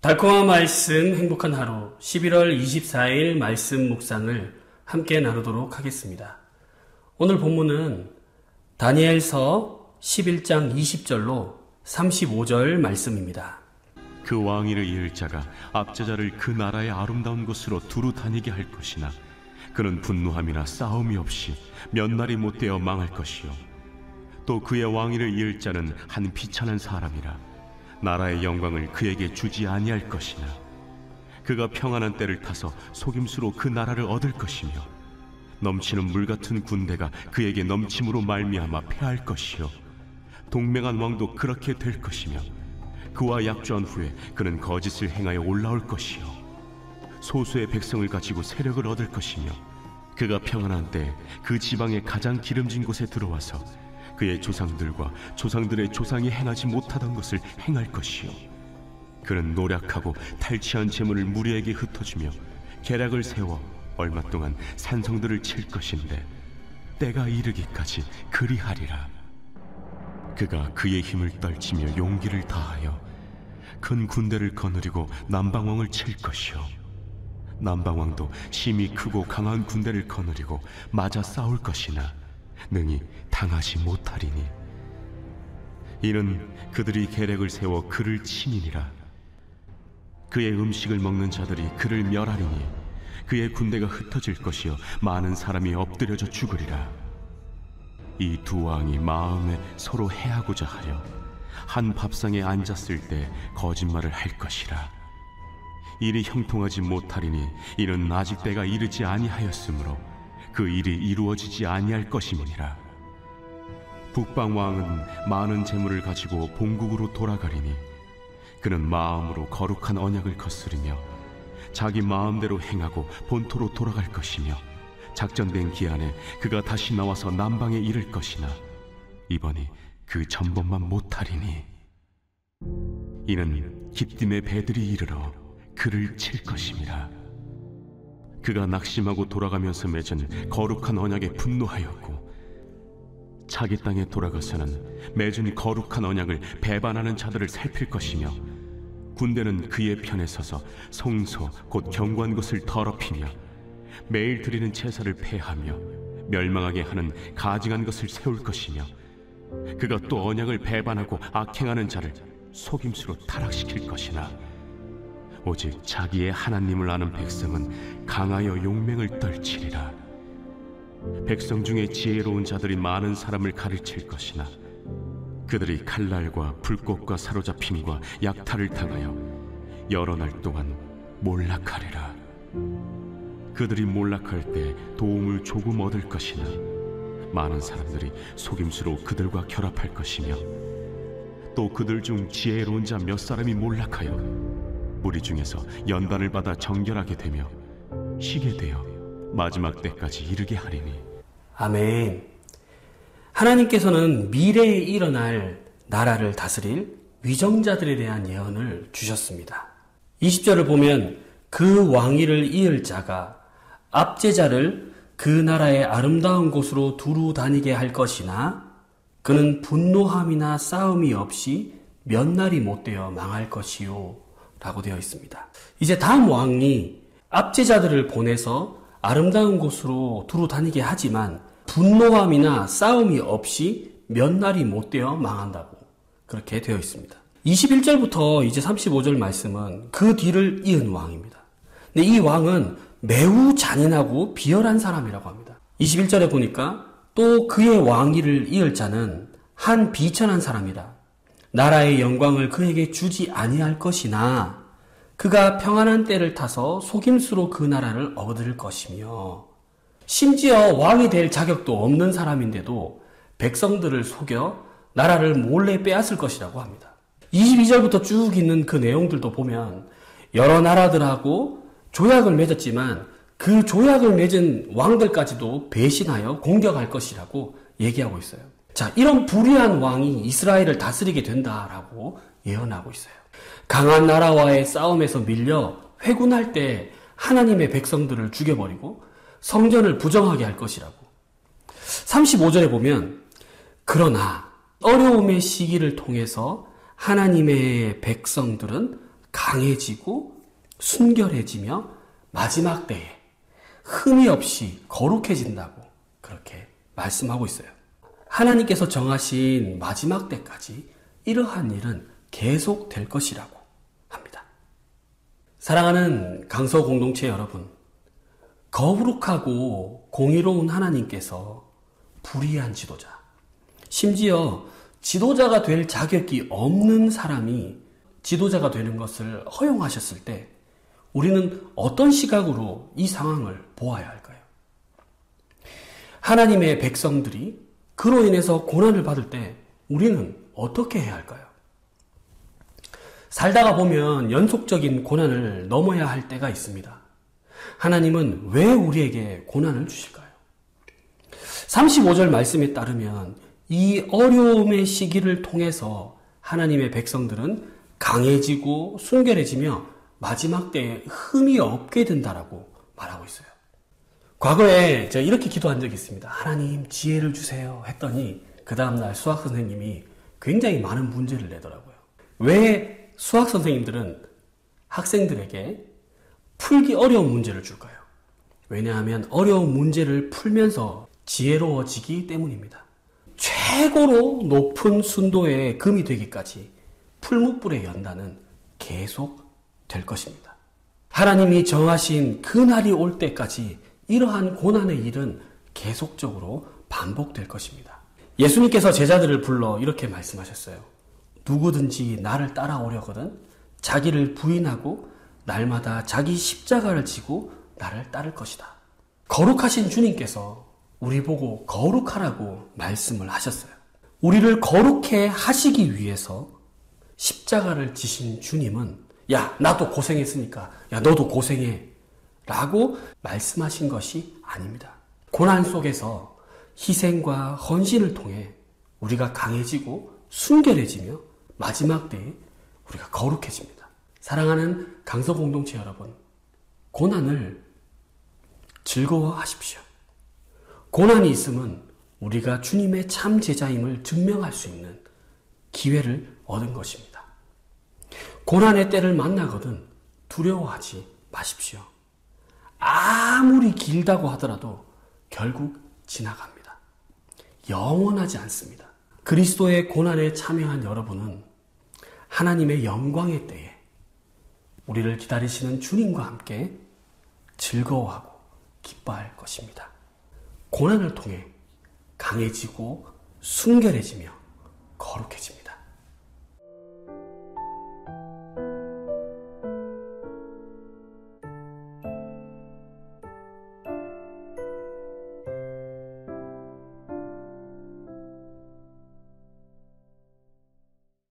달콤한 말씀, 행복한 하루, 11월 24일 말씀 묵상을 함께 나누도록 하겠습니다. 오늘 본문은 다니엘서 11장 20절로 35절 말씀입니다. 그 왕위를 이을 자가 압제자를 그 나라의 아름다운 곳으로 두루 다니게 할 것이나 그는 분노함이나 싸움이 없이 몇 날이 못되어 망할 것이요 또 그의 왕위를 이을 자는 한 비천한 사람이라 나라의 영광을 그에게 주지 아니할 것이나 그가 평안한 때를 타서 속임수로 그 나라를 얻을 것이며 넘치는 물 같은 군대가 그에게 넘침으로 말미암아 패할 것이요 동맹한 왕도 그렇게 될 것이며 그와 약조한 후에 그는 거짓을 행하여 올라올 것이요 소수의 백성을 가지고 세력을 얻을 것이며 그가 평안한 때 그 지방의 가장 기름진 곳에 들어와서 그의 조상들과 조상들의 조상이 행하지 못하던 것을 행할 것이요 그는 노략하고 탈취한 재물을 무리에게 흩어주며 계략을 세워 얼마 동안 산성들을 칠 것인데 때가 이르기까지 그리하리라. 그가 그의 힘을 떨치며 용기를 다하여 큰 군대를 거느리고 남방왕을 칠 것이요 남방왕도 힘이 크고 강한 군대를 거느리고 맞아 싸울 것이나 능히 당하지 못하리니 이는 그들이 계략을 세워 그를 침이니라. 그의 음식을 먹는 자들이 그를 멸하리니 그의 군대가 흩어질 것이요 많은 사람이 엎드려져 죽으리라. 이 두 왕이 마음에 서로 해하고자 하여 한 밥상에 앉았을 때 거짓말을 할 것이라. 일이 형통하지 못하리니 이는 아직 때가 이르지 아니하였으므로 그 일이 이루어지지 아니할 것임이니라. 북방왕은 많은 재물을 가지고 본국으로 돌아가리니 그는 마음으로 거룩한 언약을 거스르며 자기 마음대로 행하고 본토로 돌아갈 것이며 작정된 기한에 그가 다시 나와서 남방에 이를 것이나 이번이 그 전번만 못하리니 이는 기띔의 배들이 이르러 그를 칠 것임이라. 그가 낙심하고 돌아가면서 맺은 거룩한 언약에 분노하였고 자기 땅에 돌아가서는 맺은 거룩한 언약을 배반하는 자들을 살필 것이며 군대는 그의 편에 서서 성소 곧 경관 곳을 더럽히며 매일 드리는 제사를 폐하며 멸망하게 하는 가증한 것을 세울 것이며 그가 또 언약을 배반하고 악행하는 자를 속임수로 타락시킬 것이나 오직 자기의 하나님을 아는 백성은 강하여 용맹을 떨치리라. 백성 중에 지혜로운 자들이 많은 사람을 가르칠 것이나 그들이 칼날과 불꽃과 사로잡힘과 약탈을 당하여 여러 날 동안 몰락하리라. 그들이 몰락할 때 도움을 조금 얻을 것이나 많은 사람들이 속임수로 그들과 결합할 것이며 또 그들 중 지혜로운 자 몇 사람이 몰락하여 무리 중에서 연단을 받아 정결하게 되며 쉬게 되어 마지막 때까지 이르게 하리니. 아멘. 하나님께서는 미래에 일어날 나라를 다스릴 위정자들에 대한 예언을 주셨습니다. 20절을 보면 그 왕위를 이을 자가 압제자를 그 나라의 아름다운 곳으로 두루 다니게 할 것이나 그는 분노함이나 싸움이 없이 몇 날이 못되어 망할 것이요 라고 되어 있습니다. 이제 다음 왕이 압제자들을 보내서 아름다운 곳으로 두루 다니게 하지만 분노함이나 싸움이 없이 몇 날이 못되어 망한다고 그렇게 되어 있습니다. 21절부터 이제 35절 말씀은 그 뒤를 이은 왕입니다. 근데 이 왕은 매우 잔인하고 비열한 사람이라고 합니다. 21절에 보니까 또 그의 왕위를 이을 자는 한 비천한 사람이라 나라의 영광을 그에게 주지 아니할 것이나 그가 평안한 때를 타서 속임수로 그 나라를 얻을 것이며 심지어 왕이 될 자격도 없는 사람인데도 백성들을 속여 나라를 몰래 빼앗을 것이라고 합니다. 22절부터 쭉 있는 그 내용들도 보면 여러 나라들하고 조약을 맺었지만 그 조약을 맺은 왕들까지도 배신하여 공격할 것이라고 얘기하고 있어요. 자, 이런 불의한 왕이 이스라엘을 다스리게 된다라고 예언하고 있어요. 강한 나라와의 싸움에서 밀려 회군할 때 하나님의 백성들을 죽여버리고 성전을 부정하게 할 것이라고. 35절에 보면 그러나 어려움의 시기를 통해서 하나님의 백성들은 강해지고 순결해지며 마지막 때에 흠이 없이 거룩해진다고 그렇게 말씀하고 있어요. 하나님께서 정하신 마지막 때까지 이러한 일은 계속될 것이라고 합니다. 사랑하는 강서 공동체 여러분, 거룩하고 공의로운 하나님께서 불의한 지도자, 심지어 지도자가 될 자격이 없는 사람이 지도자가 되는 것을 허용하셨을 때 우리는 어떤 시각으로 이 상황을 보아야 할까요? 하나님의 백성들이 그로 인해서 고난을 받을 때 우리는 어떻게 해야 할까요? 살다가 보면 연속적인 고난을 넘어야 할 때가 있습니다. 하나님은 왜 우리에게 고난을 주실까요? 35절 말씀에 따르면 이 어려움의 시기를 통해서 하나님의 백성들은 강해지고 순결해지며 마지막 때에 흠이 없게 된다라고 말하고 있어요. 과거에 제가 이렇게 기도한 적이 있습니다. 하나님 지혜를 주세요 했더니 그 다음날 수학 선생님이 굉장히 많은 문제를 내더라고요. 왜 수학 선생님들은 학생들에게 풀기 어려운 문제를 줄까요? 왜냐하면 어려운 문제를 풀면서 지혜로워지기 때문입니다. 최고로 높은 순도의 금이 되기까지 풀무불의 연단은 계속 될 것입니다. 하나님이 정하신 그 날이 올 때까지 이러한 고난의 일은 계속적으로 반복될 것입니다. 예수님께서 제자들을 불러 이렇게 말씀하셨어요. 누구든지 나를 따라오려거든 자기를 부인하고 날마다 자기 십자가를 지고 나를 따를 것이다. 거룩하신 주님께서 우리 보고 거룩하라고 말씀을 하셨어요. 우리를 거룩해 하시기 위해서 십자가를 지신 주님은 야, 나도 고생했으니까 야, 너도 고생해 라고 말씀하신 것이 아닙니다. 고난 속에서 희생과 헌신을 통해 우리가 강해지고 순결해지며 마지막 때에 우리가 거룩해집니다. 사랑하는 강서 공동체 여러분, 고난을 즐거워하십시오. 고난이 있으면 우리가 주님의 참 제자임을 증명할 수 있는 기회를 얻은 것입니다. 고난의 때를 만나거든 두려워하지 마십시오. 아무리 길다고 하더라도 결국 지나갑니다. 영원하지 않습니다. 그리스도의 고난에 참여한 여러분은 하나님의 영광의 때에 우리를 기다리시는 주님과 함께 즐거워하고 기뻐할 것입니다. 고난을 통해 강해지고 순결해지며 거룩해집니다.